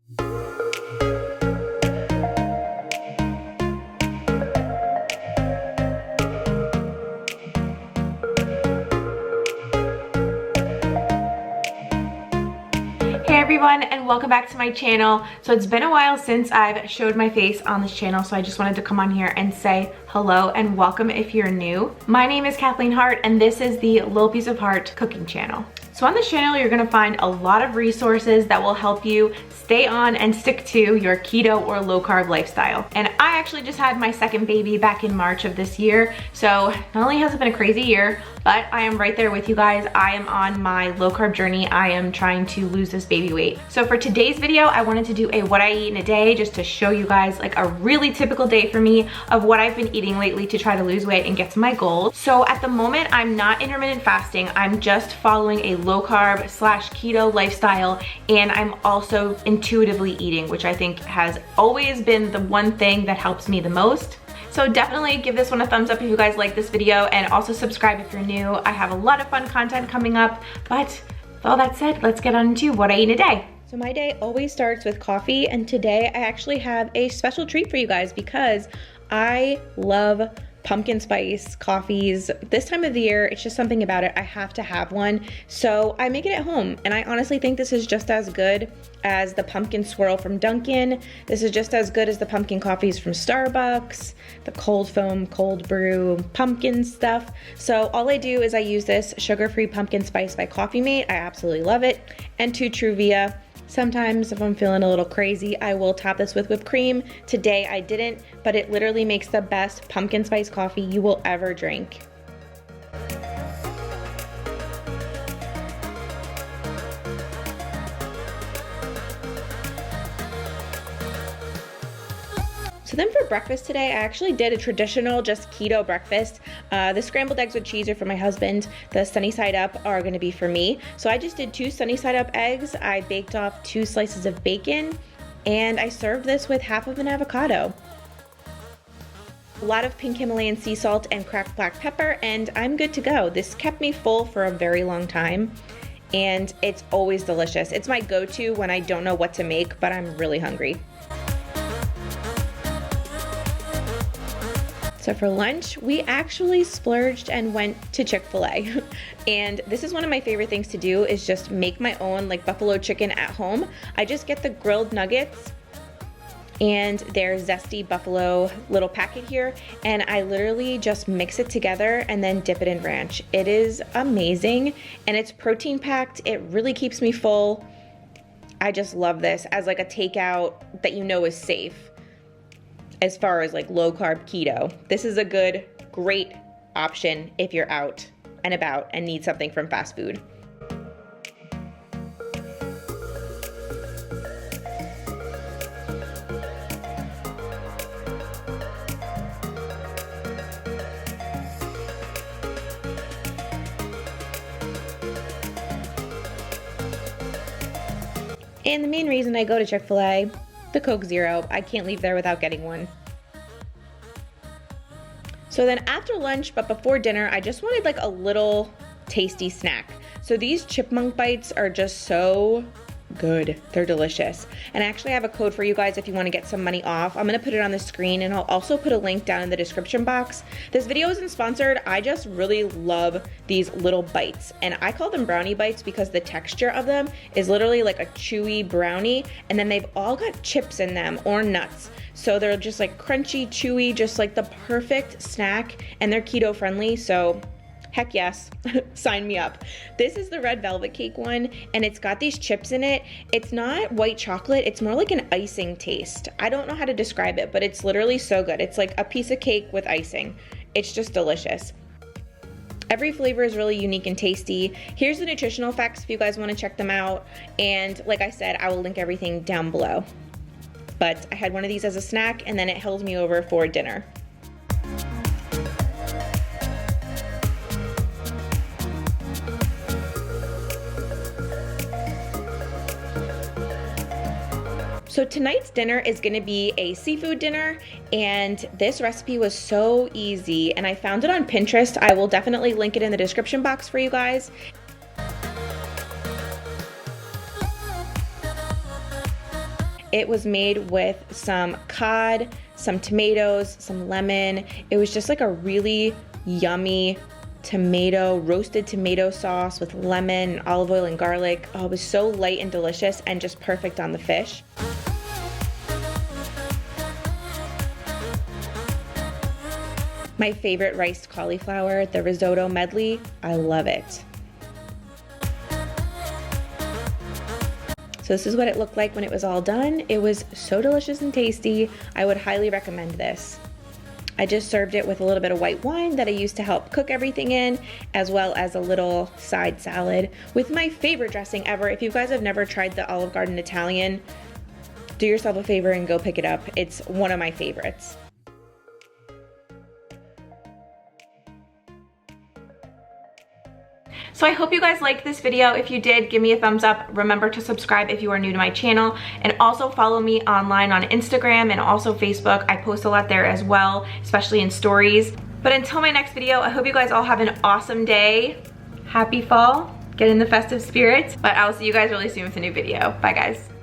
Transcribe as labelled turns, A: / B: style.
A: Hey everyone, and welcome back to my channel. So it's been a while since I've showed my face on this channel, so I just wanted to come on here and say hello and welcome if you're new. My name is Kathleen Hart and this is the Little Piece of Heart cooking channel. So on this channel, you're gonna find a lot of resources that will help you stay on and stick to your keto or low carb lifestyle. And I actually just had my second baby back in March of this year. So not only has it been a crazy year, but I am right there with you guys. I am on my low carb journey. I am trying to lose this baby weight. So for today's video, I wanted to do a what I eat in a day just to show you guys like a really typical day for me of what I've been eating lately to try to lose weight and get to my goals. So at the moment, I'm not intermittent fasting. I'm just following a low carb / keto lifestyle, and I'm also intuitively eating, which I think has always been the one thing that helps me the most. So definitely give this one a thumbs up if you guys like this video, and also subscribe if you're new. I have a lot of fun content coming up, but with all that said, let's get on to what I eat in a day. So my day always starts with coffee, and today I actually have a special treat for you guys because I love pumpkin spice coffees. This time of the year, it's just something about it. I have to have one. So I make it at home, and I honestly think this is just as good as the pumpkin swirl from Dunkin'. This is just as good as the pumpkin coffees from Starbucks, the cold foam, cold brew, pumpkin stuff. So all I do is I use this sugar-free pumpkin spice by Coffee Mate. I absolutely love it. And 2 Truvia. Sometimes if I'm feeling a little crazy, I will top this with whipped cream. Today I didn't, but it literally makes the best pumpkin spice coffee you will ever drink. So then for breakfast today, I actually did a traditional just keto breakfast. The scrambled eggs with cheese are for my husband. The sunny side up are gonna be for me. So I just did 2 sunny side up eggs. I baked off 2 slices of bacon, and I served this with half of an avocado. A lot of pink Himalayan sea salt and cracked black pepper, and I'm good to go. This kept me full for a very long time, and it's always delicious. It's my go-to when I don't know what to make, but I'm really hungry. So for lunch, we actually splurged and went to Chick-fil-A. And this is one of my favorite things to do, is just make my own like buffalo chicken at home. I just get the grilled nuggets and their zesty buffalo little packet here, and I literally just mix it together and then dip it in ranch. It is amazing, and it's protein packed. It really keeps me full. I just love this as like a takeout that you know is safe. As far as like low carb keto, this is a great option if you're out and about and need something from fast food. And the main reason I go to Chick-fil-A, the Coke Zero. I can't leave there without getting one. So then after lunch, but before dinner, I just wanted like a little tasty snack. So these chipmunk bites are just so good. They're delicious. And I actually have a code for you guys if you want to get some money off. I'm going to put it on the screen, and I'll also put a link down in the description box. This video isn't sponsored. I just really love these little bites, and I call them brownie bites because the texture of them is literally like a chewy brownie, and then they've all got chips in them or nuts. So they're just like crunchy, chewy, just like the perfect snack, and they're keto friendly. So heck yes, sign me up. This is the red velvet cake one, and it's got these chips in it. It's not white chocolate, it's more like an icing taste. I don't know how to describe it, but it's literally so good. It's like a piece of cake with icing. It's just delicious. Every flavor is really unique and tasty. Here's the nutritional facts if you guys want to check them out. And like I said, I will link everything down below. But I had one of these as a snack, and then it held me over for dinner. So tonight's dinner is gonna be a seafood dinner, and this recipe was so easy, and I found it on Pinterest. I will definitely link it in the description box for you guys. It was made with some cod, some tomatoes, some lemon. It was just like a really yummy roasted tomato sauce with lemon, olive oil, and garlic. Oh, it was so light and delicious and just perfect on the fish. My favorite riced cauliflower, the risotto medley. I love it. So this is what it looked like when it was all done. It was so delicious and tasty. I would highly recommend this. I just served it with a little bit of white wine that I used to help cook everything in, as well as a little side salad with my favorite dressing ever. If you guys have never tried the Olive Garden Italian, do yourself a favor and go pick it up. It's one of my favorites. So I hope you guys liked this video. If you did, give me a thumbs up. Remember to subscribe if you are new to my channel, and also follow me online on Instagram and also Facebook. I post a lot there as well, especially in stories. But until my next video, I hope you guys all have an awesome day. Happy fall, get in the festive spirit, but I will see you guys really soon with a new video. Bye guys.